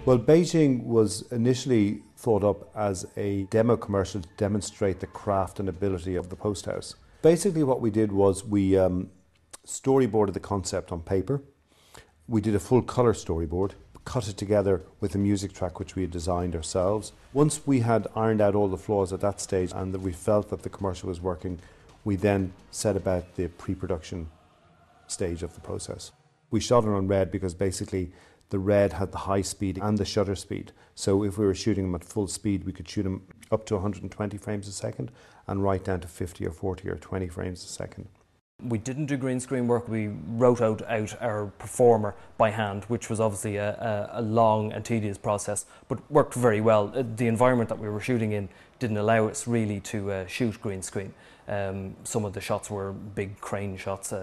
Well, Beijing was initially thought up as a demo commercial to demonstrate the craft and ability of the post house. Basically what we did was we storyboarded the concept on paper. We did a full colour storyboard, cut it together with a music track which we had designed ourselves. Once we had ironed out all the flaws at that stage and that we felt that the commercial was working, we then set about the pre-production stage of the process. We shot it on red because basically the red had the high speed and the shutter speed. So if we were shooting them at full speed, we could shoot them up to 120 frames a second and right down to 50 or 40 or 20 frames a second. We didn't do green screen work. We wrote out our performer by hand, which was obviously a long and tedious process, but worked very well. The environment that we were shooting in didn't allow us really to shoot green screen. Some of the shots were big crane shots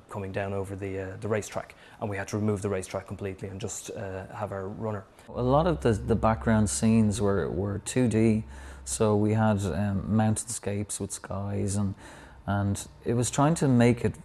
coming down over the racetrack, and we had to remove the racetrack completely and just have our runner. A lot of the background scenes were 2D, so we had mountainscapes with skies, and it was trying to make it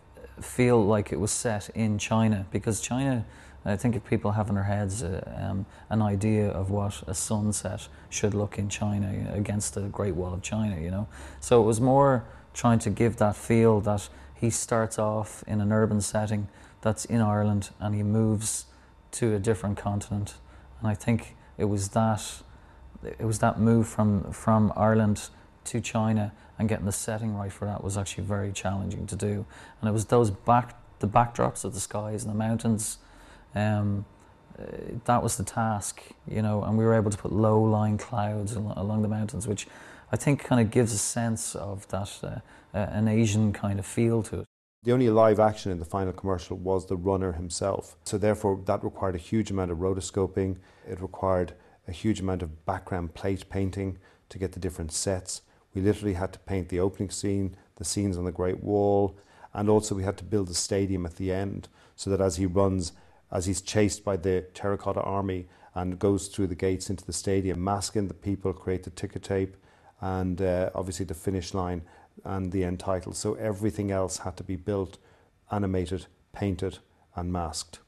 feel like it was set in China, because China, I think if people have in their heads an idea of what a sunset should look in China against the Great Wall of China, you know. So it was more trying to give that feel that he starts off in an urban setting that's in Ireland and he moves to a different continent. And I think it was that move from Ireland to China and getting the setting right for that was actually very challenging to do. And it was the backdrops of the skies and the mountains, that was the task, you know, and we were able to put low-lying clouds along the mountains, which I think kind of gives a sense of that, an Asian kind of feel to it. The only live action in the final commercial was the runner himself. So therefore that required a huge amount of rotoscoping. It required a huge amount of background plate painting to get the different sets. We literally had to paint the opening scene, the scenes on the Great Wall, and also we had to build the stadium at the end so that as he runs, as he's chased by the terracotta army and goes through the gates into the stadium, mask in the people, create the ticker tape, and obviously the finish line and the end title. So everything else had to be built, animated, painted and masked.